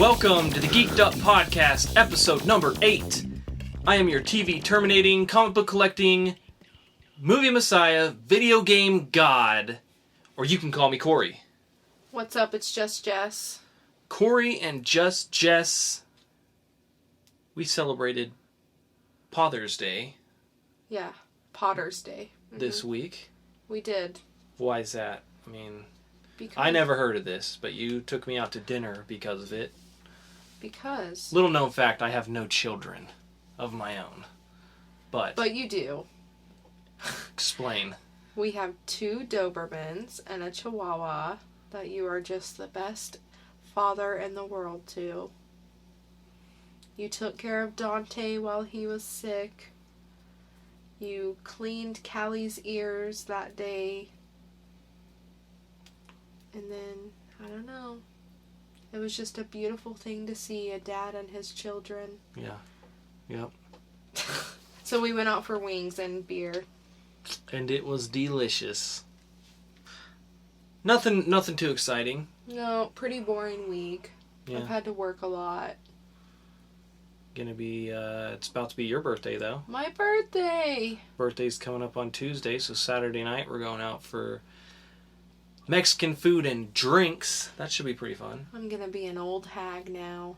Welcome to the Geek'd Up podcast, episode number 8. I am your TV terminating, comic book collecting, movie messiah, video game god, or you can call me Cory. What's up? It's just Jess. Cory and Jess. We celebrated Potter's Day. Yeah, Potter's Day. This week. We did. Why is that? I mean, because I never heard of this, but you took me out to dinner because of it. Because. Little known fact, I have no children of my own. But you do. Explain. We have 2 Dobermans and a Chihuahua that you are just the best father in the world to. You took care of Dante while he was sick. You cleaned Callie's ears that day. And then, I don't know. It was just a beautiful thing to see a dad and his children. Yeah. Yep. So we went out for wings and beer. And it was delicious. Nothing too exciting. No, pretty boring week. Yeah. I've had to work a lot. Gonna be, it's about to be your birthday, though. My birthday! Birthday's coming up on Tuesday, so Saturday night we're going out for Mexican food and drinks. That should be pretty fun. I'm gonna be an old hag now.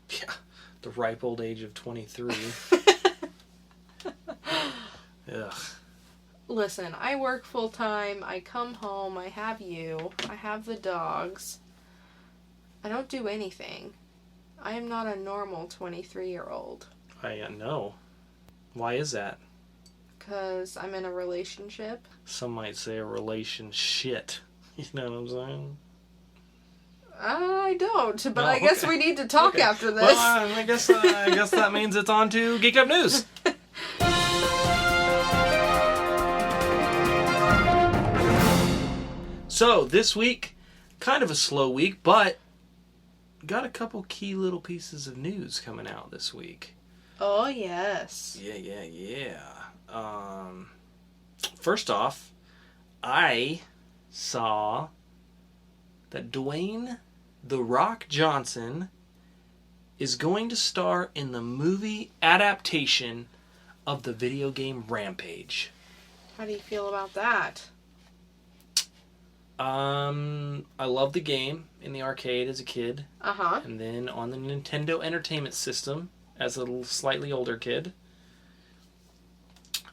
Yeah, the ripe old age of 23. Ugh. Listen, I work full time, I come home, I have you, I have the dogs. I don't do anything. I am not a normal 23-year-old. I know. Why is that? 'Cause I'm in a relationship. Some might say a relation shit. You know what I'm saying? I don't, but No, I guess okay. we need to talk Okay. after this. Well, I guess that means it's on to Geek'd Up News. So, this week, kind of a slow week, but got a couple key little pieces of news coming out this week. Oh, yes. Yeah. First off, I saw that Dwayne "The Rock" Johnson is going to star in the movie adaptation of the video game Rampage. How do you feel about that? I loved the game in the arcade as a kid. Uh-huh. And then on the Nintendo Entertainment System as a slightly older kid.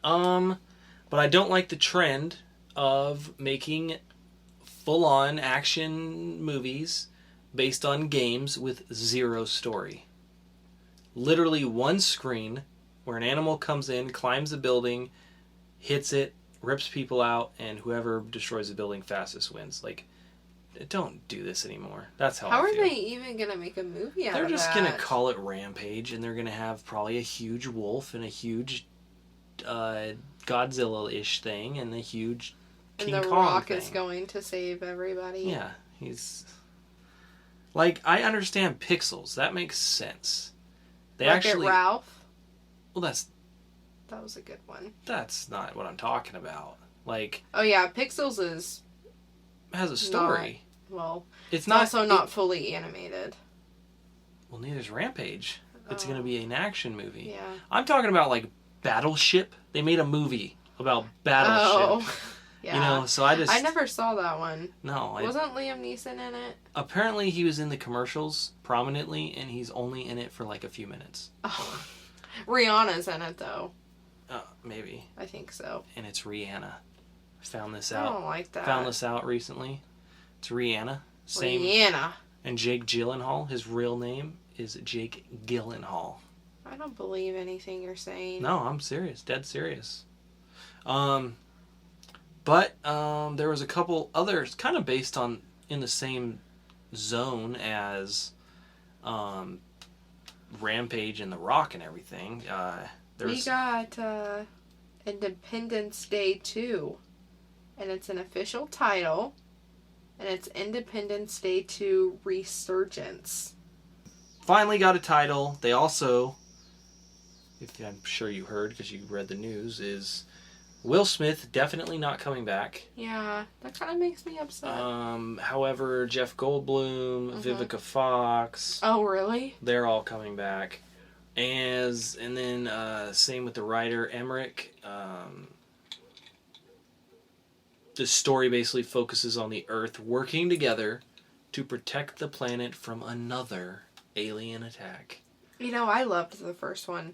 But I don't like the trend of making full-on action movies based on games with zero story. Literally one screen where an animal comes in, climbs a building, hits it, rips people out, and whoever destroys the building fastest wins. Like, don't do this anymore. That's how I feel. How are they even going to make a movie out of that? They're just going to call it Rampage, and they're going to have probably a huge wolf and a huge Godzilla-ish thing and a huge King And The Kong Rock thing. is going to save everybody. Yeah, he's... Like, I understand pixels. That makes sense. They Wreck-It actually... Ralph. Well, That was a good one. that's not what I'm talking about. Like... Oh yeah, Pixels is... has a story. It's not also not fully animated. Well, neither's Rampage. It's going to be an action movie. Yeah. I'm talking about, like, Battleship. They made a movie about Battleship. Oh. Yeah. You know, so I never saw that one. No. Wasn't Liam Neeson in it? Apparently he was in the commercials prominently, and he's only in it for, like, a few minutes. Oh. Rihanna's in it, though. Maybe. I think so. And it's Rihanna. Found this I out. don't like that. Found this out recently. It's Rihanna. Same. Rihanna. And Jake Gyllenhaal, his real name is Jake Gyllenhaal. I don't believe anything you're saying. No, I'm serious. Dead serious. But there was a couple others kind of based on in the same zone as Rampage and The Rock and everything. We got Independence Day 2. And it's an official title. And it's Independence Day 2 Resurgence. Finally got a title. They also, if I'm sure you heard because you read the news, is Will Smith definitely not coming back. Yeah, that kind of makes me upset. However, Jeff Goldblum, Vivica Fox. Oh, really? They're all coming back. And then same with the writer Emmerich. The story basically focuses on the Earth working together to protect the planet from another alien attack. You know, I loved the first one.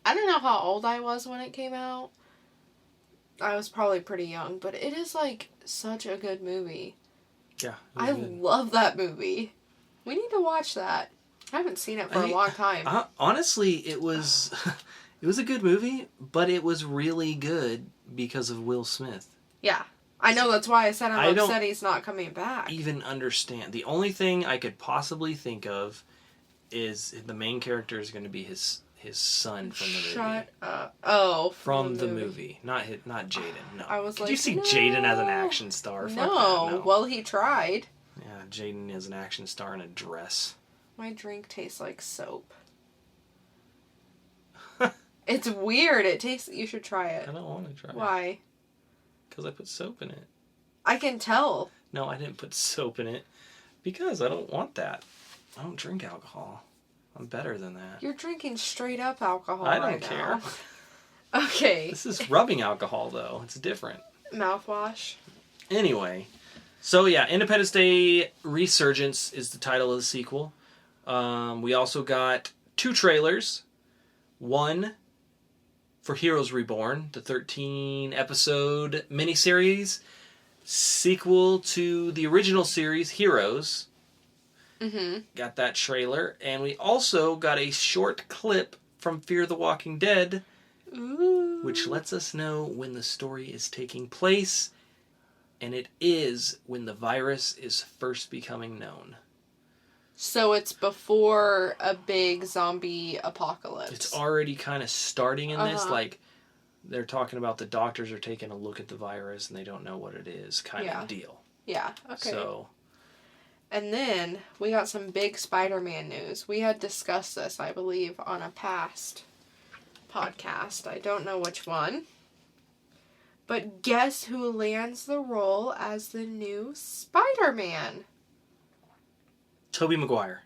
I don't know how old I was when it came out. I was probably pretty young, but it is like such a good movie. Yeah. I love that movie. We need to watch that. I haven't seen it for a long time. Honestly, it was a good movie, but it was really good because of Will Smith. Yeah. I know, that's why I said I'm upset he's not coming back. Even understand. The only thing I could possibly think of is the main character is going to be his son from the movie. Shut up. Oh, from the movie. Not Jaden, no. I was Did you see Jaden as an action star? No. Well, he tried. Yeah, Jaden is an action star in a dress. My drink tastes like soap. It's weird. You should try it. I don't want to try it. Why? Because I put soap in it. I can tell. No, I didn't put soap in it. Because I don't want that. I don't drink alcohol. I'm better than that. You're drinking straight up alcohol I don't care. Okay. This is rubbing alcohol, though. It's different. Mouthwash. Anyway. So, yeah. Independence Day Resurgence is the title of the sequel. We also got 2 trailers. One for Heroes Reborn, the 13-episode miniseries sequel to the original series, Heroes. Mm-hmm. Got that trailer. And we also got a short clip from Fear the Walking Dead, Ooh. which lets us know when the story is taking place. And it is when the virus is first becoming known. So it's before a big zombie apocalypse. It's already kind of starting in this. Like, they're talking about the doctors are taking a look at the virus and they don't know what it is kind of deal. Yeah, okay. So. And then we got some big Spider-Man news. We had discussed this, I believe, on a past podcast. I don't know which one. But guess who lands the role as the new Spider-Man? Tobey Maguire.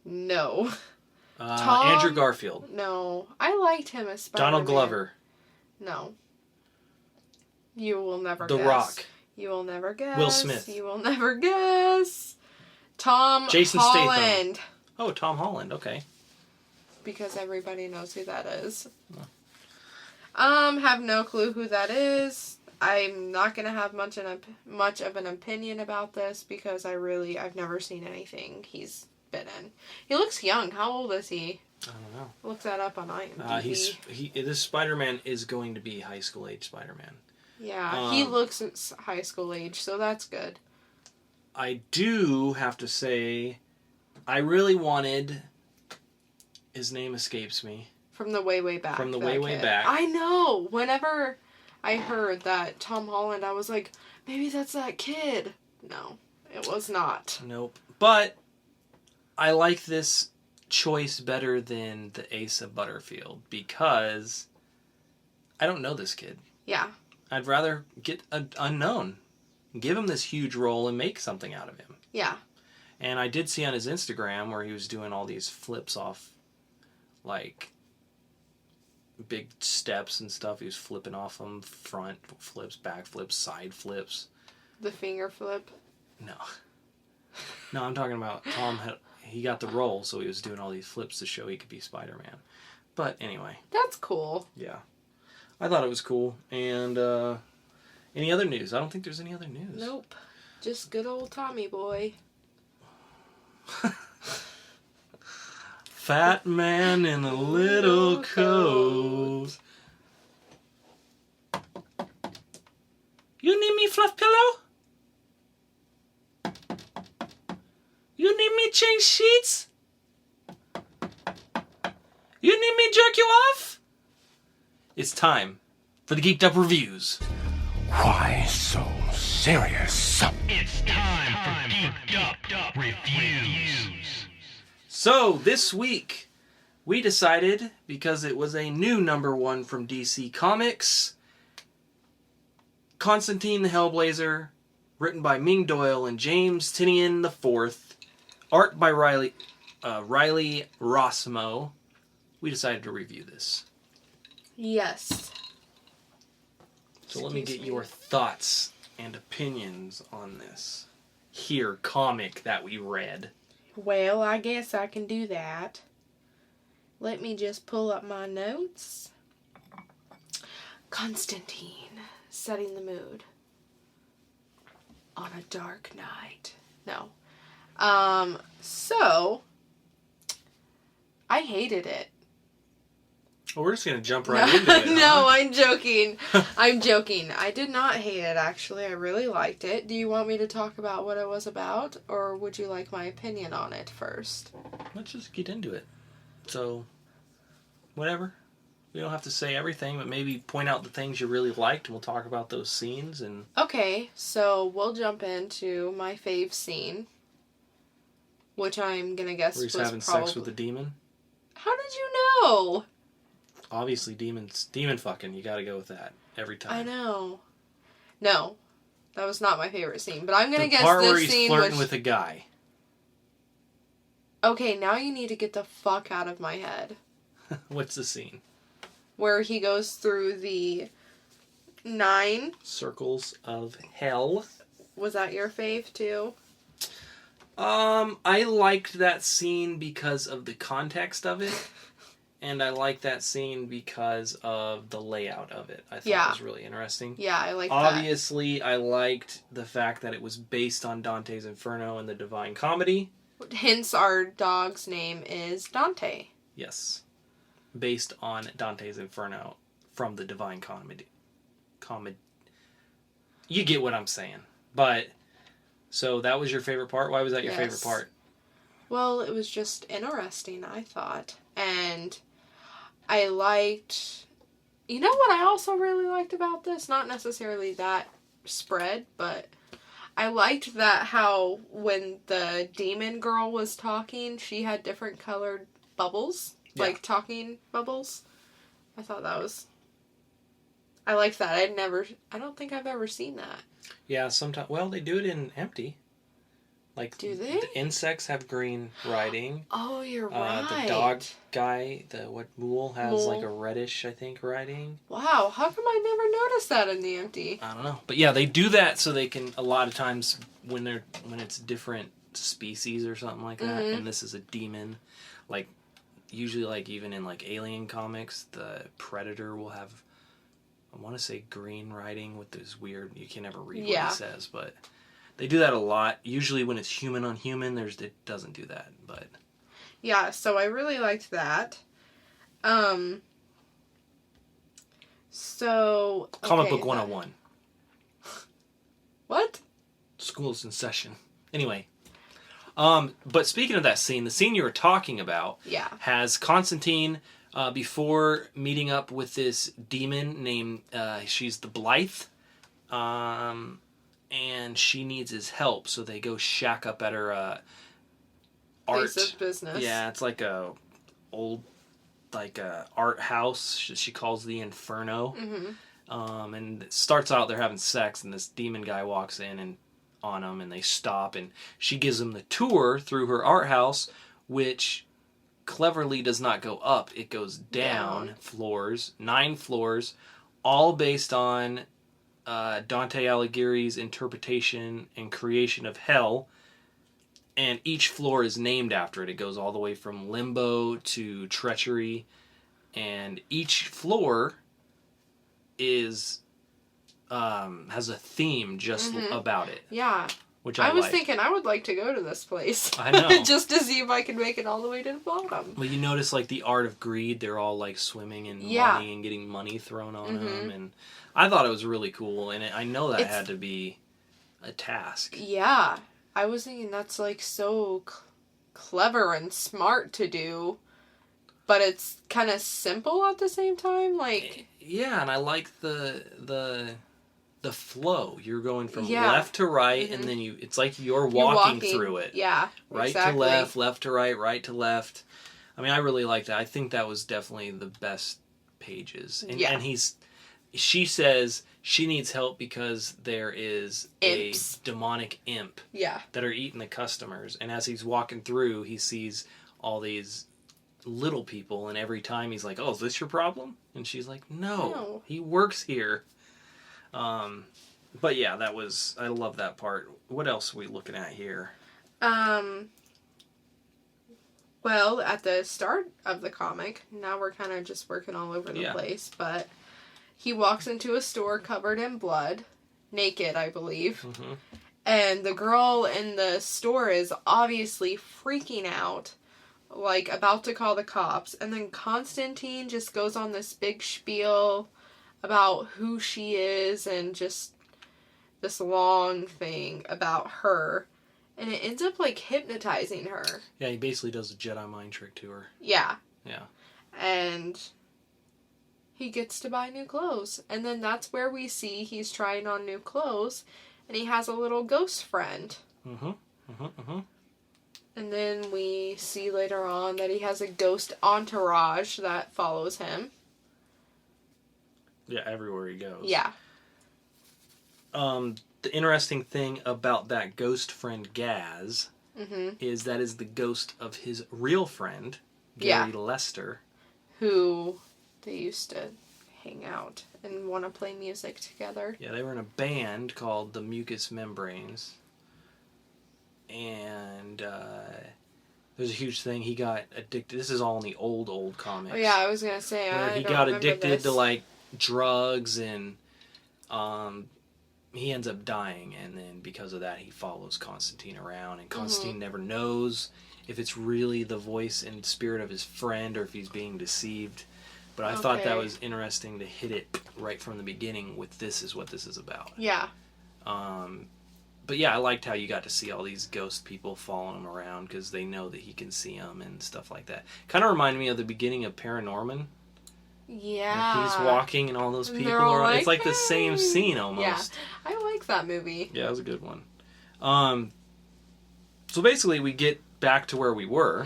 No. Andrew Garfield. No. I liked him as Spider-Man. Donald Glover. No. You will never guess. The Rock. You will never guess. Will Smith. You will never guess. Jason Holland. Statham. Oh, Tom Holland. Okay. Because everybody knows who that is. Have no clue who that is. I'm not going to have much of an opinion about this because I've never seen anything he's been in. He looks young. How old is he? I don't know. Look that up on IMDb. This Spider-Man is going to be high school age Spider-Man. Yeah, he looks at high school age, so that's good. I do have to say, I really wanted, his name escapes me. From the way back. From the way back. I know. Whenever I heard that Tom Holland, I was like, maybe that's that kid. No, it was not. Nope. But I like this choice better than the Asa Butterfield because I don't know this kid. Yeah. I'd rather get an unknown. Give him this huge role and make something out of him. Yeah. And I did see on his Instagram where he was doing all these flips off, like, big steps and stuff. He was flipping off them, front flips, back flips, side flips. The finger flip? No. No, I'm talking about he got the role, so he was doing all these flips to show he could be Spider-Man. But anyway. That's cool. Yeah. I thought it was cool. And any other news? I don't think there's any other news. Nope. Just good old Tommy boy. Fat man in a little coat. You need me fluff pillow? You need me change sheets? You need me jerk you off? It's time for the Geek'd Up reviews. Why so serious? It's time for Geek'd Up reviews. So, this week, we decided, because it was a new #1 from DC Comics, Constantine the Hellblazer, written by Ming Doyle and James Tynion IV, art by Riley Rossmo. We decided to review this. Yes. So let me get your thoughts and opinions on this here comic that we read. Well, I guess I can do that. Let me just pull up my notes. Constantine, setting the mood on a dark night. No. So, I hated it. Well, we're just going to jump right into it. No, I'm joking. I'm joking. I did not hate it, actually. I really liked it. Do you want me to talk about what it was about, or would you like my opinion on it first? Let's just get into it. So, whatever. We don't have to say everything, but maybe point out the things you really liked, and we'll talk about those scenes. And Okay, so we'll jump into my fave scene, which I'm going to guess where was he's having probably... sex with a demon. How did you know? Obviously, demon fucking. You gotta go with that every time. I know. No, that was not my favorite scene, but I'm gonna guess part where this he's scene flirting was... with a guy. Okay, now you need to get the fuck out of my head. What's the scene? Where he goes through the 9 circles of hell. Was that your fave too? I liked that scene because of the context of it. And I like that scene because of the layout of it. I thought it was really interesting. Yeah, I like that. Obviously, I liked the fact that it was based on Dante's Inferno and the Divine Comedy. Hence, our dog's name is Dante. Yes. Based on Dante's Inferno from the Divine Comedy. You get what I'm saying. But, so that was your favorite part? Why was that your favorite part? Well, it was just interesting, I thought. And I liked... You know what I also really liked about this? Not necessarily that spread, but I liked that how when the demon girl was talking, she had different colored bubbles. Yeah. Like talking bubbles. I thought that was... I liked that. I don't think I've ever seen that. Yeah, sometimes... Well, they do it in Empty. Like, do they? The insects have green writing. Oh, you're right. The dog guy, Mool, has like a reddish, I think, writing. Wow, how come I never noticed that in the Empty? I don't know. But yeah, they do that so they can, a lot of times, when it's different species or something like that, and this is a demon, like, usually, like, even in, like, Alien comics, the Predator will have, I want to say green writing with this weird, you can never read what he says, but... They do that a lot. Usually when it's human on human, it doesn't do that, but... Yeah, so I really liked that. Comic Book 101. What? School's in session. Anyway. But speaking of that scene, the scene you were talking about has Constantine, before meeting up with this demon named, she's the Blythe, and she needs his help, so they go shack up at her art place of business. Yeah, it's like a old art house. She calls the Inferno. And it starts out they're having sex, and this demon guy walks in and on them, and they stop, and she gives them the tour through her art house, which cleverly does not go up; it goes down floors, 9 floors, all based on Dante Alighieri's interpretation and creation of hell, and each floor is named after it. It goes all the way from limbo to treachery, and each floor is has a theme just about it. Yeah. Which I was thinking I would like to go to this place. I know. Just to see if I can make it all the way to the bottom. Well, you notice like the art of greed, they're all like swimming in money and getting money thrown on them, and I thought it was really cool, and I know that had to be a task. Yeah. I was thinking that's like so clever and smart to do, but it's kind of simple at the same time. Like, yeah, and I like the flow. You're going from left to right, and then it's like you're walking through it. Yeah, right to left to right to left. I mean, I really like that. I think that was definitely the best pages. And she says she needs help because there is Imps. a demonic imp Yeah. that are eating the customers. And as he's walking through, he sees all these little people, and every time he's like, "Oh, is this your problem?" And she's like, No. He works here." But yeah, I love that part. What else are we looking at here? Well, at the start of the comic, now we're kind of just working all over the place, but he walks into a store covered in blood, naked, I believe, and the girl in the store is obviously freaking out, like, about to call the cops, and then Constantine just goes on this big spiel about who she is, and just this long thing about her. And it ends up, like, hypnotizing her. Yeah, he basically does a Jedi mind trick to her. Yeah. Yeah. And he gets to buy new clothes. And then that's where we see he's trying on new clothes. And he has a little ghost friend. And then we see later on that he has a ghost entourage that follows him. Yeah, everywhere he goes. Yeah. The interesting thing about that ghost friend Gaz is that is the ghost of his real friend, Gary Lester. Who they used to hang out and want to play music together. Yeah, they were in a band called the Mucous Membranes. And there's a huge thing. He got addicted. This is all in the old comics. Oh yeah, I was going to say, he got addicted to, like, drugs, and he ends up dying, and then because of that he follows Constantine around, and Constantine never knows if it's really the voice and spirit of his friend or if he's being deceived. But I thought that was interesting to hit it right from the beginning with this is what this is about. Yeah. But yeah, I liked how you got to see all these ghost people following him around because they know that he can see them and stuff like that. Kind of reminded me of the beginning of Paranorman. Yeah. He's walking and all those people are... Like, it's like the same scene almost. Yeah. I like that movie. Yeah, it was a good one. So basically we get back to where we were,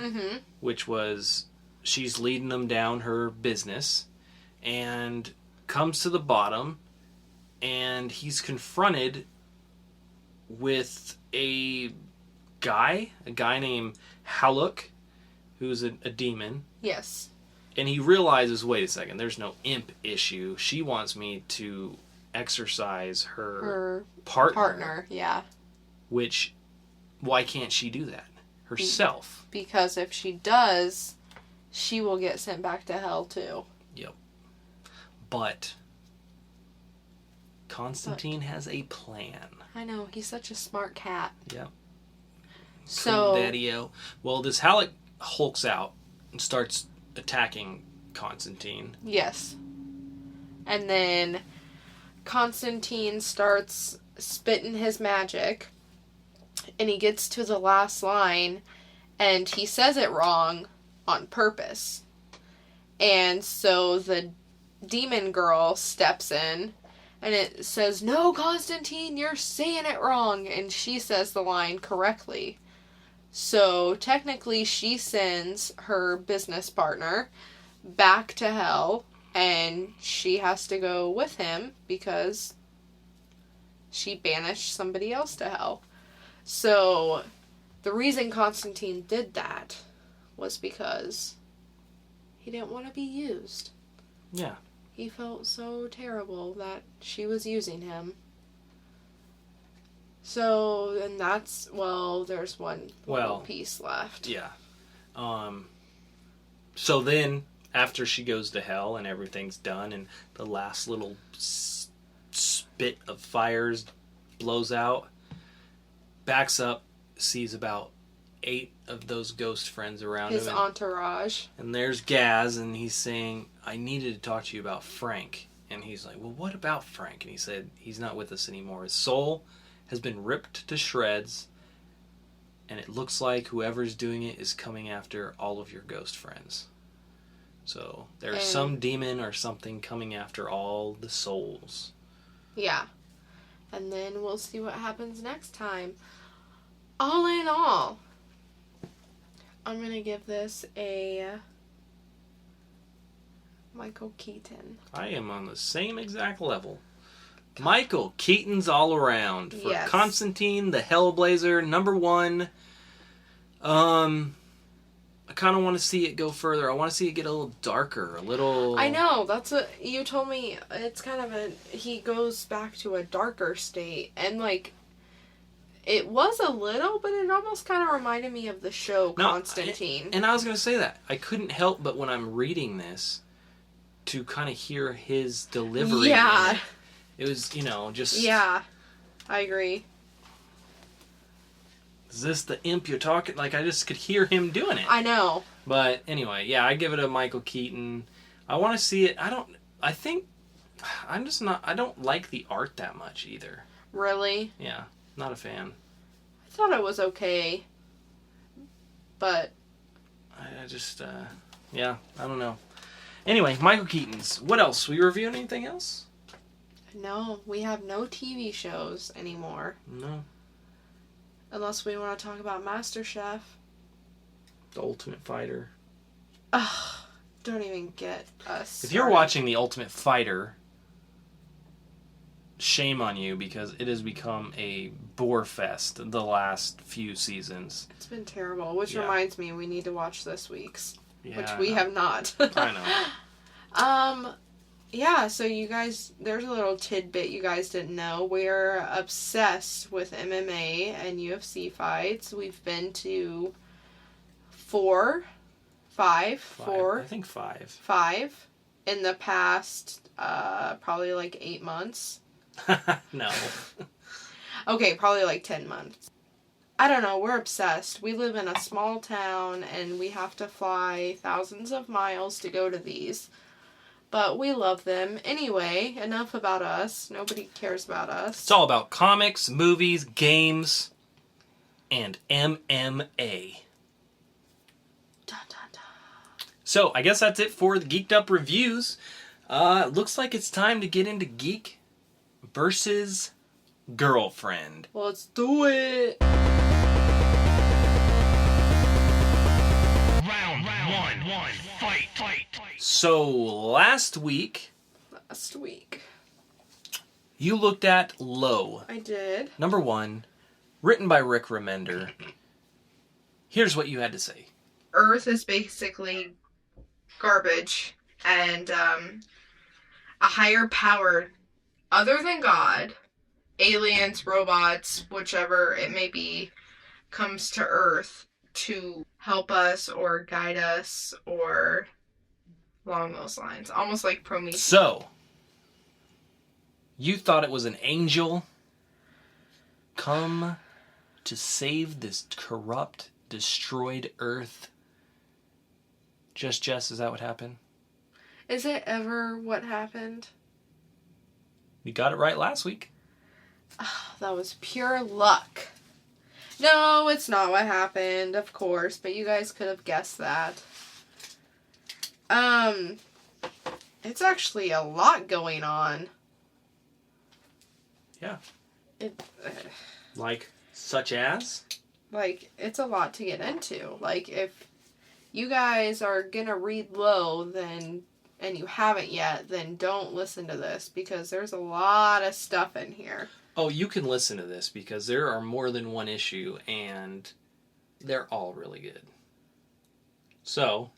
which was she's leading them down her business and comes to the bottom, and he's confronted with a guy named Haluk, who's a demon. Yes. And he realizes, wait a second, there's no imp issue. She wants me to exorcise her partner. Yeah. Which, why can't she do that herself? Because if she does, she will get sent back to hell too. Yep. But Constantine has a plan. I know, he's such a smart cat. Yep. So, cool daddy-o. Well, this Haluk hulks out and starts attacking Constantine. Yes. And then Constantine starts spitting his magic, and he gets to the last line, and he says it wrong on purpose. And so the demon girl steps in, and it says, "No, Constantine, you're saying it wrong." And she says the line correctly. So technically she sends her business partner back to hell, and she has to go with him because she banished somebody else to hell. So the reason Constantine did that was because he didn't want to be used. Yeah. He felt so terrible that she was using him. So, and that's, well, there's one little piece left. Yeah. So then, after she goes to hell and everything's done and the last little spit of fires blows out, backs up, sees about 8 of those ghost friends around him. His entourage. And there's Gaz, and he's saying, "I needed to talk to you about Frank." And he's like, "Well, what about Frank?" And he said, "He's not with us anymore. His soul has been ripped to shreds, and it looks like whoever's doing it is coming after all of your ghost friends. So there's some demon or something coming after all the souls." Yeah. And then we'll see what happens next time. All in all, I'm going to give this a Michael Keaton. I am on the same exact level. Michael Keaton's all around for Yes. Constantine, the Hellblazer, #1. I kind of want to see it go further. I want to see it get a little darker, a little... I know, that's what you told me. It's kind of he goes back to a darker state. And, like, it was a little, but it almost kind of reminded me of the show Constantine. And I was going to say that. I couldn't help but when I'm reading this to kind of hear his delivery. Yeah. It was, just... Yeah, I agree. Is this the imp you're talking? Like, I just could hear him doing it. I know. But anyway, yeah, I give it a Michael Keaton. I want to see it. I don't like the art that much either. Really? Yeah, not a fan. I thought it was okay. But... I just, yeah, I don't know. Anyway, Michael Keaton's. What else? We reviewing anything else? No, we have no TV shows anymore. No. Unless we want to talk about MasterChef. The Ultimate Fighter. Ugh, don't even get us. If you're watching The Ultimate Fighter, shame on you because it has become a bore fest the last few seasons. It's been terrible, which reminds me we need to watch this week's. Yeah, which we have not. I know. Yeah, so you guys, there's a little tidbit you guys didn't know. We're obsessed with MMA and UFC fights. We've been to 5 I think 5 in the past, probably like 8 months. No. Okay, probably like 10 months. I don't know, we're obsessed. We live in a small town and we have to fly thousands of miles to go to these. But we love them. Anyway, enough about us. Nobody cares about us. It's all about comics, movies, games, and MMA. Dun, dun, dun. So, I guess that's it for the Geek'd Up reviews. Looks like it's time to get into Geek versus Girlfriend. Let's do it. Round one. Fight. So, last week, you looked at Low. I did. #1, written by Rick Remender. Here's what you had to say. Earth is basically garbage, and a higher power other than God, aliens, robots, whichever it may be, comes to Earth to help us or guide us or along those lines. Almost like Prometheus. So, you thought it was an angel come to save this corrupt, destroyed Earth. Just Jess, is that what happened? Is it ever what happened? You got it right last week. That was pure luck. No, it's not what happened, of course, but you guys could have guessed that. It's actually a lot going on. Yeah. It, Like, such as? like, it's a lot to get into. Like, if you guys are gonna read Low, then, and you haven't yet, then don't listen to this, because there's a lot of stuff in here. Oh, you can listen to this, because there are more than one issue, and they're all really good. So...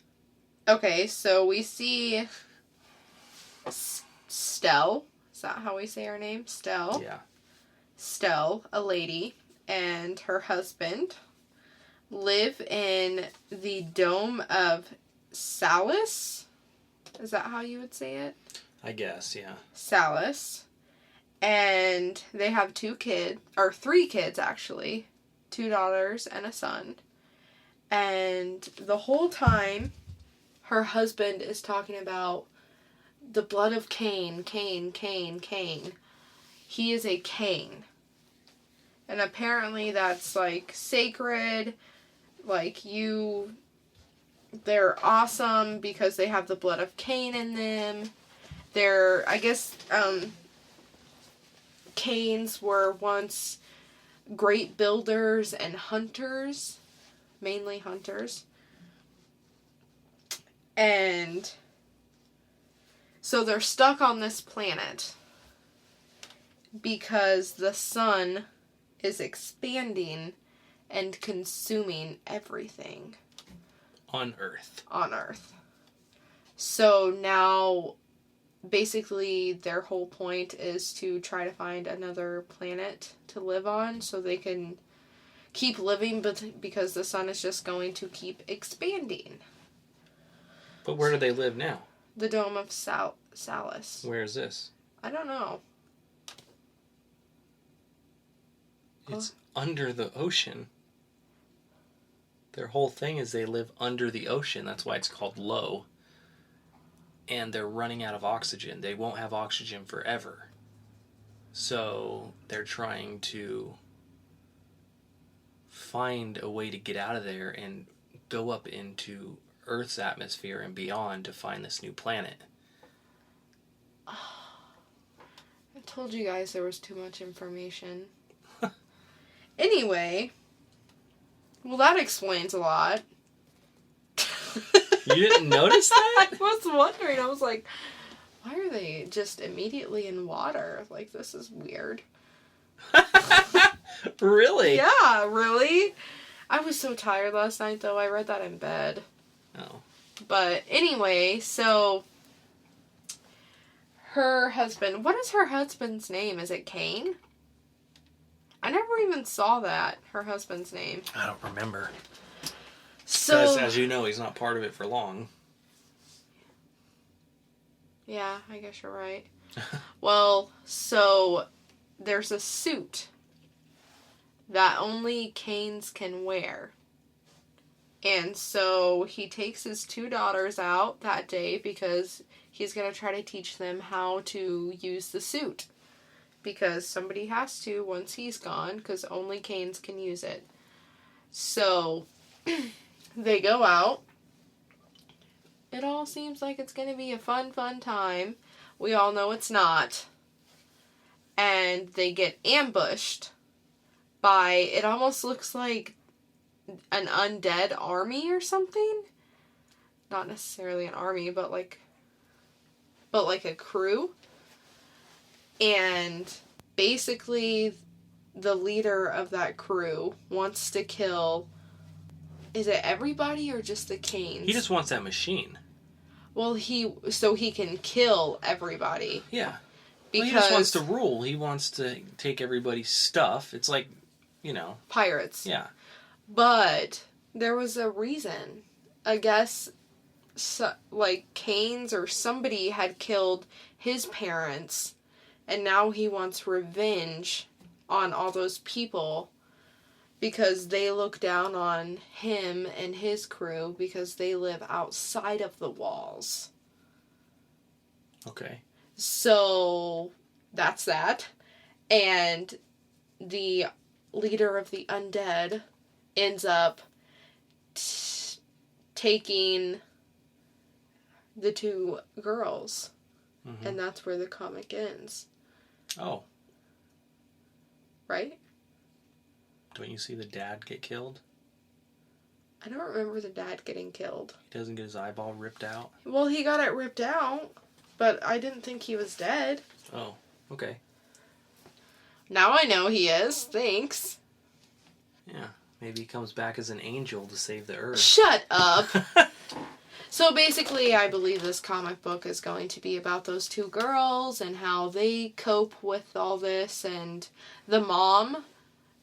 Okay, so we see Stell. Is that how we say her name? Stell. Yeah. Stell, a lady, and her husband live in the Dome of Salus. Is that how you would say it? I guess, yeah. Salus. And they have 3 kids actually. 2 daughters and a son. And the whole time, her husband is talking about the blood of Cain, Cain, Cain, Cain. He is a Cain. And apparently that's, like, sacred. Like, they're awesome because they have the blood of Cain in them. I guess, Cains were once great builders and hunters. Mainly hunters. And so they're stuck on this planet because the sun is expanding and consuming everything On Earth. on Earth. So now, basically, their whole point is to try to find another planet to live on so they can keep living, but because the sun is just going to keep expanding. But where do they live now? The Dome of Salus. Where is this? I don't know. It's under the ocean. Their whole thing is they live under the ocean. That's why it's called low. And they're running out of oxygen. They won't have oxygen forever. So they're trying to find a way to get out of there and go up into Earth's atmosphere and beyond to find this new planet. I told you guys there was too much information. Anyway, well, that explains a lot. You didn't notice that? I was wondering. I was like, why are they just immediately in water? Like, this is weird. Really? Yeah, really? I was so tired last night, though. I read that in bed. Oh. But anyway, so her husband, what is her husband's name? Is it Kane? I never even saw that, her husband's name. I don't remember. So, As you know, he's not part of it for long. yeah, I guess you're right. Well, so there's a suit that only Kane's can wear. And so he takes his 2 daughters out that day because he's going to try to teach them how to use the suit. Because somebody has to once he's gone, because only Kane's can use it. So they go out. It all seems like it's going to be a fun time. We all know it's not. And they get ambushed by, it almost looks like an undead army or something. Not necessarily an army, but like a crew. And basically the leader of that crew wants to kill, is it everybody or just the Kanes? He just wants that machine. Well, so he can kill everybody. Yeah. Because he just wants to rule. He wants to take everybody's stuff. It's like, pirates. Yeah. But there was a reason. I guess, Kane's or somebody had killed his parents, and now he wants revenge on all those people because they look down on him and his crew because they live outside of the walls. Okay. So, that's that. And the leader of the undead ends up taking the 2 girls. Mm-hmm. And that's where the comic ends. Oh. Right? Don't you see the dad get killed? I don't remember the dad getting killed. He doesn't get his eyeball ripped out? Well, he got it ripped out, but I didn't think he was dead. Oh, okay. Now I know he is. Thanks. Yeah. Maybe he comes back as an angel to save the Earth. Shut up! So basically, I believe this comic book is going to be about those 2 girls and how they cope with all this, and the mom,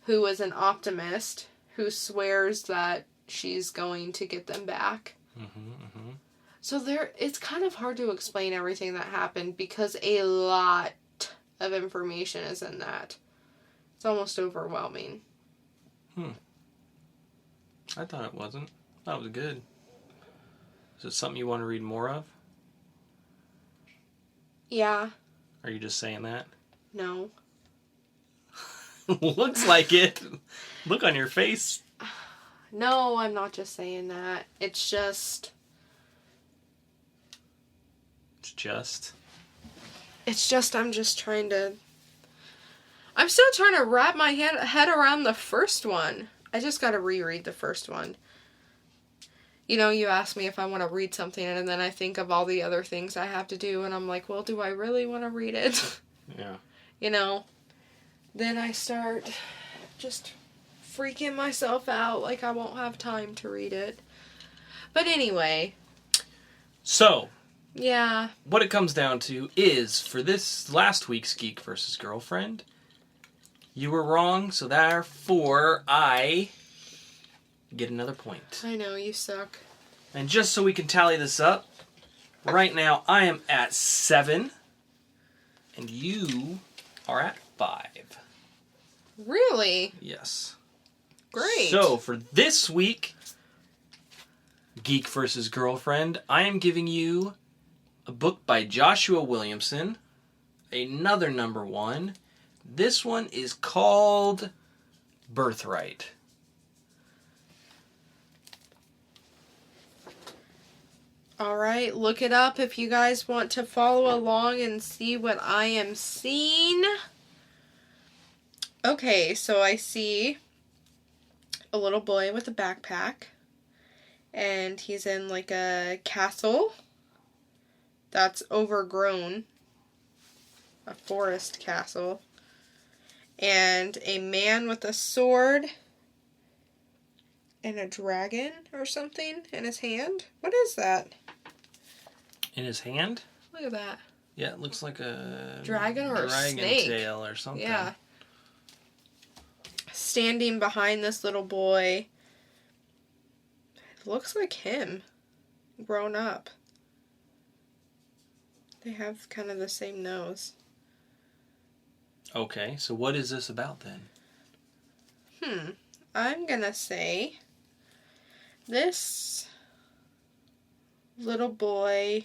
who is an optimist, who swears that she's going to get them back. Mm-hmm. So it's kind of hard to explain everything that happened because a lot of information is in that. It's almost overwhelming. I thought it wasn't. I thought it was good. Is it something you want to read more of? Yeah. Are you just saying that? No. Looks like it. Look on your face. No, I'm not just saying that. It's just... I'm just trying to... I'm still trying to wrap my head around the first one. I just gotta reread the first one. You know, you ask me if I want to read something, and then I think of all the other things I have to do, and I'm like, well, do I really want to read it? Yeah. You know, then I start just freaking myself out like I won't have time to read it. But anyway. So, yeah. What it comes down to is, for this last week's Geek versus Girlfriend, you were wrong, so therefore I get another point. I know, you suck. And just so we can tally this up, right now I am at 7, and you are at 5. Really? Yes. Great. So, for this week, Geek versus Girlfriend, I am giving you a book by Joshua Williamson, another number 1. This one is called Birthright. Alright, look it up if you guys want to follow along and see what I am seeing. Okay, so I see a little boy with a backpack, and he's in like a castle that's overgrown, a forest castle, and a man with a sword and a dragon or something in his hand. What is that? In his hand? Look at that. Yeah, it looks like a dragon or a snake tail or something. Yeah. Standing behind this little boy. It looks like him. Grown up. They have kind of the same nose. Okay, so what is this about then? I'm gonna say this little boy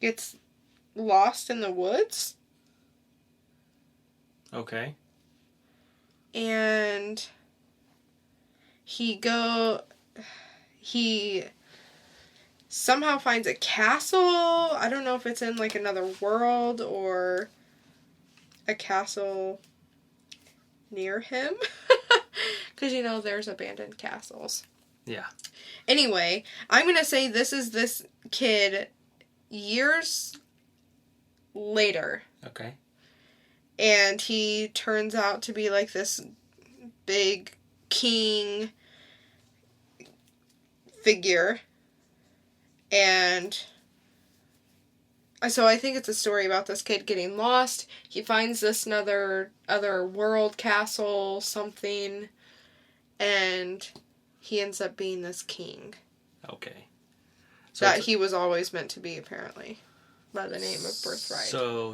gets lost in the woods. Okay. And he somehow finds a castle. I don't know if it's in like another world or a castle near him. Because, you know, there's abandoned castles. Yeah. Anyway, I'm going to say this is this kid years later. Okay. And he turns out to be like this big king figure. And so I think it's a story about this kid getting lost. He finds this other world castle, something, and he ends up being this king. Okay. So that he was always meant to be, apparently, by the name of Birthright. So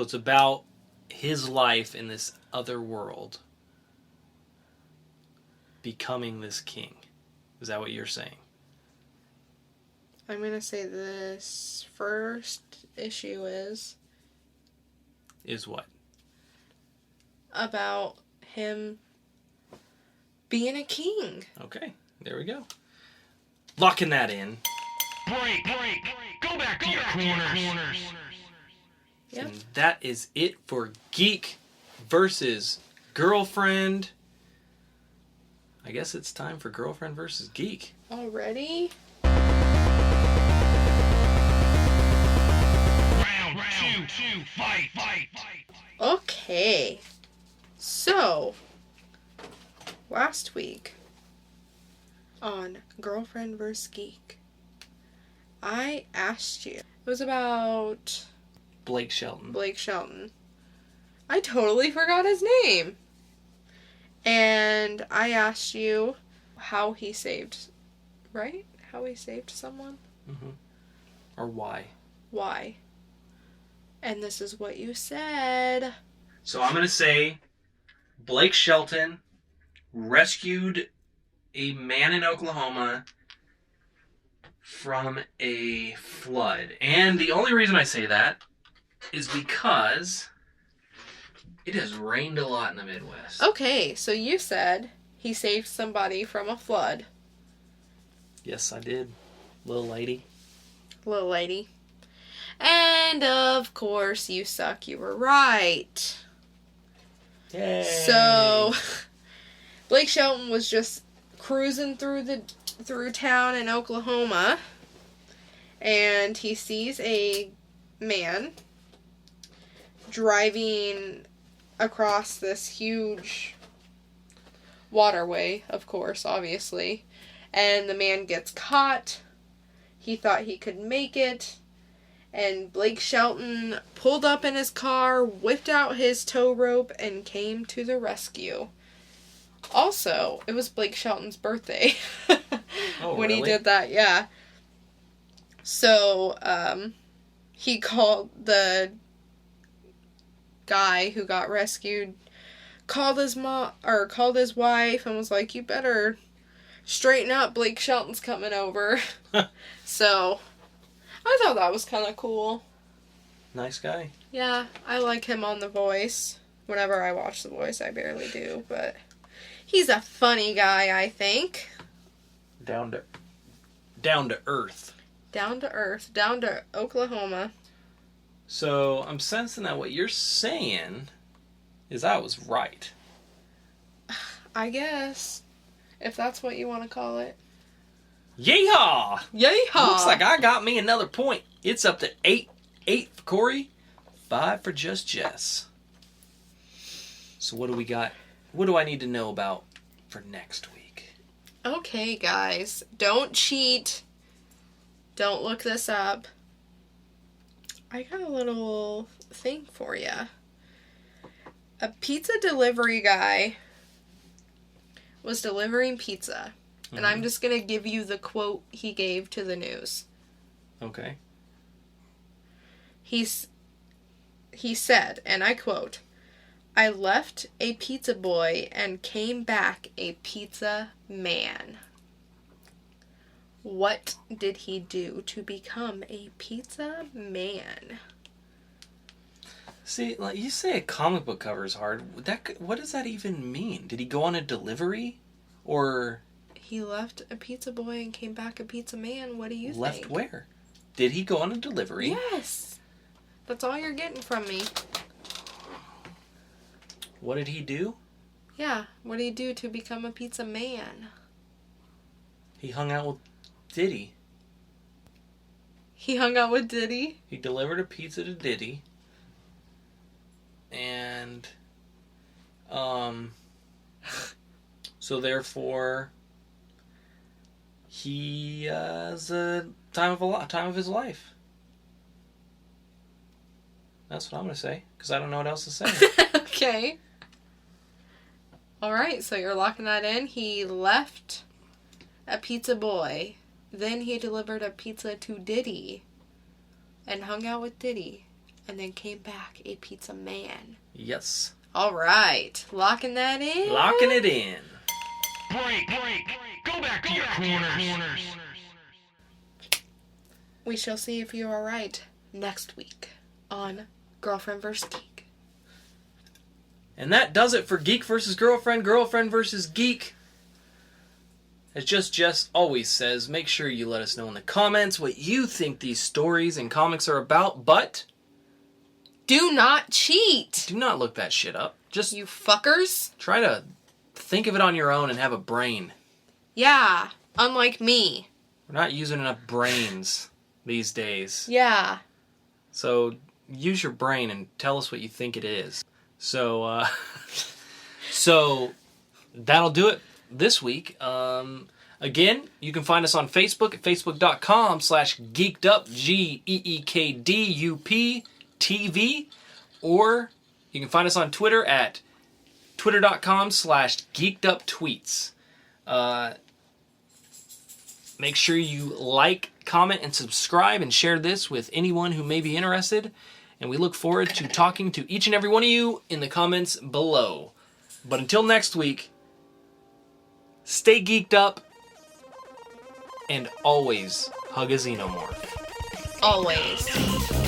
it's about his life in this other world becoming this king. Is that what you're saying? I'm going to say this first issue is what? about him being a king. Okay, there we go. Locking that in. Break. Go back to your corners. Yep. And that is it for Geek versus Girlfriend. I guess it's time for Girlfriend versus Geek. Already? Round two, fight. Okay. So, last week on Girlfriend vs. Geek, I asked you. It was about Blake Shelton. Blake Shelton. I totally forgot his name. And I asked you how he saved, right? How he saved someone? Mm-hmm. Or why. Why? And this is what you said. So I'm going to say Blake Shelton rescued a man in Oklahoma from a flood. And the only reason I say that is because it has rained a lot in the Midwest. Okay, so you said he saved somebody from a flood. Yes, I did. Little lady. Little lady. And of course, you suck. You were right. Yay. So, Blake Shelton was just cruising through town in Oklahoma, and he sees a man driving across this huge waterway, of course, obviously, and the man gets caught. He thought he could make it, and Blake Shelton pulled up in his car, whipped out his tow rope, and came to the rescue. Also, it was Blake Shelton's birthday when he did that, yeah. So, he called the guy who got rescued, called his wife, and was like, "You better straighten up, Blake Shelton's coming over." So, I thought that was kind of cool. Nice guy. Yeah, I like him on The Voice. Whenever I watch The Voice, I barely do, but he's a funny guy, I think. Down to earth. Down to earth. Down to Oklahoma. So, I'm sensing that what you're saying is I was right. I guess. If that's what you want to call it. Yeehaw! Yeehaw! Looks like I got me another point. It's up to 8 for Cory, 5 for Just Jess. So what do we got? What do I need to know about for next week? Okay, guys. Don't cheat. Don't look this up. I got a little thing for you. A pizza delivery guy was delivering pizza. And I'm just going to give you the quote he gave to the news. Okay. He said, and I quote, "I left a pizza boy and came back a pizza man." What did he do to become a pizza man? See, like you say, a comic book cover is hard. What does that even mean? Did he go on a delivery, or He left a pizza boy and came back a pizza man? What do you think? left where? Did he go on a delivery? Yes. That's all you're getting from me. What did he do? Yeah. What did he do to become a pizza man? He hung out with Diddy. He hung out with Diddy? He delivered a pizza to Diddy. And, so therefore, he has a time of his life. That's what I'm going to say, because I don't know what else to say. Okay. Alright, so you're locking that in. He left a pizza boy. Then he delivered a pizza to Diddy. And hung out with Diddy. And then came back a pizza man. Yes. Alright. Locking that in. Break. Go back to your corners. We shall see if you are right next week on Girlfriend vs. Geek. And that does it for Geek vs. Girlfriend, Girlfriend vs. Geek. As Just Jess always says, make sure you let us know in the comments what you think these stories and comics are about, but Do not cheat! do not look that shit up. Just You fuckers. try to think of it on your own and have a brain. Yeah, unlike me. We're not using enough brains these days. Yeah. So use your brain and tell us what you think it is. So, so that'll do it this week. Again, you can find us on Facebook at facebook.com/geekdup, GEEKDUP TV, or you can find us on Twitter at twitter.com/geekeduptweets. Make sure you like, comment, and subscribe and share this with anyone who may be interested. And we look forward to talking to each and every one of you in the comments below. But until next week, stay geeked up and always hug a xenomorph. Always.